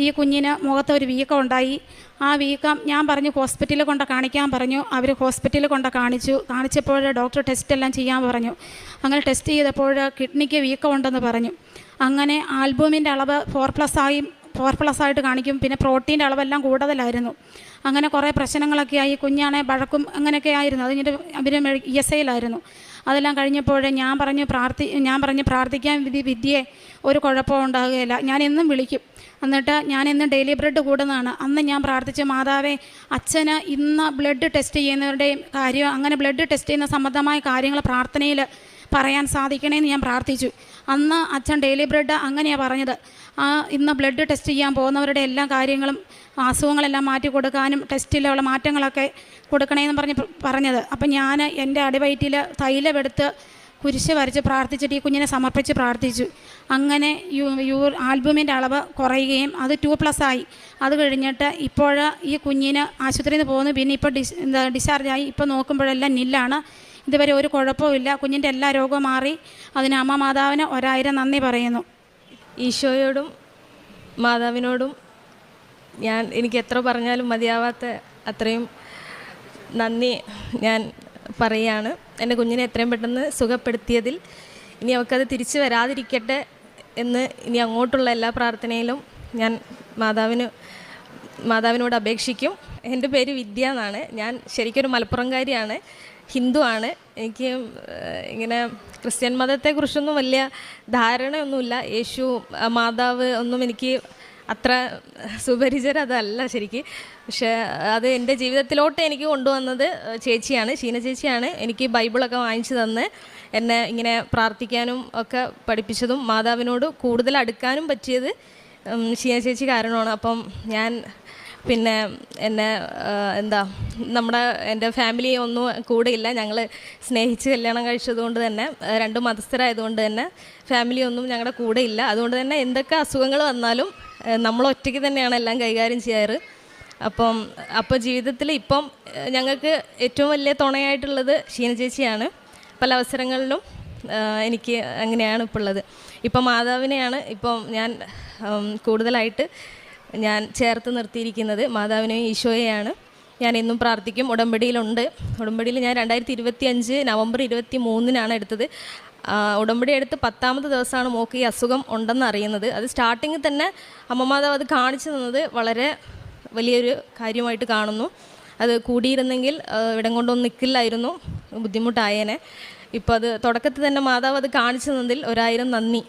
ഈ കുഞ്ഞിന് മുഖത്തൊരു വീക്കം ഉണ്ടായി. ആ വീക്കം ഞാൻ പറഞ്ഞു ഹോസ്പിറ്റലിൽ കൊണ്ട് കാണിക്കാൻ പറഞ്ഞു. അവർ ഹോസ്പിറ്റലിൽ കൊണ്ട് കാണിച്ചപ്പോൾ ഡോക്ടർ ടെസ്റ്റ് എല്ലാം ചെയ്യാൻ പറഞ്ഞു. അങ്ങനെ ടെസ്റ്റ് ചെയ്തപ്പോൾ കിഡ്നിക്ക് വീക്കം ഉണ്ടെന്ന് പറഞ്ഞു. അങ്ങനെ ആൽബുമിൻ്റെ അളവ് 4+ ആയിട്ട് കാണിക്കും. പിന്നെ പ്രോട്ടീൻ്റെ അളവെല്ലാം കൂടുതലായിരുന്നു. അങ്ങനെ കുറേ പ്രശ്നങ്ങളൊക്കെ ആയി. കുഞ്ഞാണെ വഴക്കും അങ്ങനെയൊക്കെ ആയിരുന്നു. അത് കഴിഞ്ഞിട്ട് അവർ ESIയിലായിരുന്നു. അതെല്ലാം കഴിഞ്ഞപ്പോൾ ഞാൻ പറഞ്ഞു പ്രാർത്ഥിക്കാൻ വിദ്യയെ ഒരു കുഴപ്പവും ഉണ്ടാകുകയില്ല, ഞാൻ എന്നും വിളിക്കും. എന്നിട്ട് ഞാൻ എന്നും ഡെയിലി ബ്രെഡ് കൂടുന്നതാണ്. അന്ന് ഞാൻ പ്രാർത്ഥിച്ച മാതാവേ, അച്ഛന് ഇന്ന് ബ്ലഡ് ടെസ്റ്റ് ചെയ്യുന്നവരുടെയും കാര്യം, അങ്ങനെ ബ്ലഡ് ടെസ്റ്റ് ചെയ്യുന്ന സംബന്ധമായ കാര്യങ്ങൾ പ്രാർത്ഥനയിൽ പറയാൻ സാധിക്കണമെന്ന് ഞാൻ പ്രാർത്ഥിച്ചു. അന്ന് അച്ഛൻ ഡെയിലി ബ്രെഡ് അങ്ങനെയാണ് പറഞ്ഞത്. ഇന്ന് ബ്ലഡ് ടെസ്റ്റ് ചെയ്യാൻ പോകുന്നവരുടെ എല്ലാ കാര്യങ്ങളും അസുഖങ്ങളെല്ലാം മാറ്റി കൊടുക്കാനും ടെസ്റ്റിലുള്ള മാറ്റങ്ങളൊക്കെ കൊടുക്കണമെന്ന് പറഞ്ഞത്. അപ്പം ഞാൻ എൻ്റെ അടിവയറ്റിൽ തൈലമെടുത്ത് കുരിശ് വരച്ച് പ്രാർത്ഥിച്ചിട്ട് ഈ കുഞ്ഞിനെ സമർപ്പിച്ച് പ്രാർത്ഥിച്ചു. അങ്ങനെ ആൽബുമിൻ്റെ അളവ് കുറയുകയും അത് 2+ ആയി. അത് കഴിഞ്ഞിട്ട് ഇപ്പോൾ ഈ കുഞ്ഞിന് ആശുപത്രിയിൽ നിന്ന് പോകുന്നു. പിന്നെ ഇപ്പോൾ ഡിസ്ചാർജായി. ഇപ്പോൾ നോക്കുമ്പോഴെല്ലാം നില്ലാണ്. ഇതുവരെ ഒരു കുഴപ്പമില്ല. കുഞ്ഞിൻ്റെ എല്ലാ രോഗവും മാറി. അതിന് അമ്മ മാതാവിന് 1000 നന്ദി പറയുന്നു. ഈശോയോടും മാതാവിനോടും എനിക്ക് എത്ര പറഞ്ഞാലും മതിയാവാത്ത അത്രയും നന്ദി ഞാൻ പറയുകയാണ്. എൻ്റെ കുഞ്ഞിനെ എത്രയും പെട്ടെന്ന് സുഖപ്പെടുത്തിയതിൽ. ഇനി അവൾക്കത് തിരിച്ചു വരാതിരിക്കട്ടെ എന്ന് ഇനി അങ്ങോട്ടുള്ള എല്ലാ പ്രാർത്ഥനയിലും ഞാൻ മാതാവിനോട് അപേക്ഷിക്കും. എൻ്റെ പേര് വിദ്യ എന്നാണ്. ഞാൻ ശരിക്കൊരു മലപ്പുറംകാരിയാണ്, ഹിന്ദു ആണ്. എനിക്ക് ഇങ്ങനെ ക്രിസ്ത്യൻ മതത്തെക്കുറിച്ചൊന്നും വലിയ ധാരണയൊന്നുമില്ല. യേശു മാതാവ് ഒന്നും എനിക്ക് അത്ര സുപരിചിതമല്ല ശരിക്ക്. പക്ഷേ അത് എൻ്റെ ജീവിതത്തിലോട്ട് എനിക്ക് കൊണ്ടുവന്നത് ചേച്ചിയാണ്, ഷീന ചേച്ചിയാണ്. എനിക്ക് ബൈബിളൊക്കെ വാങ്ങിച്ചു തന്ന് എന്നെ ഇങ്ങനെ പ്രാർത്ഥിക്കാനും ഒക്കെ പഠിപ്പിച്ചതും മാതാവിനോട് കൂടുതൽ അടുക്കാനും പറ്റിയത് ഷീന ചേച്ചി കാരണമാണ്. അപ്പം ഞാൻ പിന്നെ എൻ്റെ ഫാമിലി ഒന്നും കൂടെയില്ല. ഞങ്ങൾ സ്നേഹിച്ച് കല്യാണം കഴിച്ചതുകൊണ്ട് തന്നെ, 2 മതസ്ഥരായതുകൊണ്ട് തന്നെ ഫാമിലി ഒന്നും ഞങ്ങളുടെ കൂടെ ഇല്ല. അതുകൊണ്ട് തന്നെ എന്തൊക്കെ അസുഖങ്ങൾ വന്നാലും നമ്മൾ ഒറ്റയ്ക്ക് തന്നെയാണ് എല്ലാം കൈകാര്യം ചെയ്യാറ്. അപ്പോൾ ജീവിതത്തിൽ ഇപ്പം ഞങ്ങൾക്ക് ഏറ്റവും വലിയ തുണയായിട്ടുള്ളത് ഷീന ചേച്ചിയാണ്. പല അവസരങ്ങളിലും എനിക്ക് അങ്ങനെയാണ് ഇപ്പോൾ ഉള്ളത്. ഇപ്പം മാതാവിനെയാണ് ഇപ്പം ഞാൻ കൂടുതലായിട്ട് ഞാൻ ചേർത്ത് നിർത്തിയിരിക്കുന്നത്. മാതാവിനെയും ഈശോയെയാണ് ഞാൻ എന്നും പ്രാർത്ഥിക്കും. ഉടമ്പടിയിലുണ്ട്. ഉടമ്പടിയിൽ ഞാൻ 2025 നവംബർ 23 എടുത്തത്. ഉടമ്പടി എടുത്ത് 10ാമത്തെ ദിവസമാണ് മോൾക്ക് ഈ അസുഖം ഉണ്ടെന്ന് അറിയുന്നത്. അത് സ്റ്റാർട്ടിങ്ങിൽ തന്നെ അമ്മ മാതാവ് അത് കാണിച്ചു തന്നത് വളരെ വലിയൊരു കാര്യമായിട്ട് കാണുന്നു. അത് കൂടിയിരുന്നെങ്കിൽ ഇവിടം കൊണ്ടൊന്നും നിൽക്കില്ലായിരുന്നു, ബുദ്ധിമുട്ടായേനെ. ഇപ്പോൾ അത് തുടക്കത്തിൽ തന്നെ മാതാവ് അത് കാണിച്ചു തന്നതിൽ 1000 നന്ദി.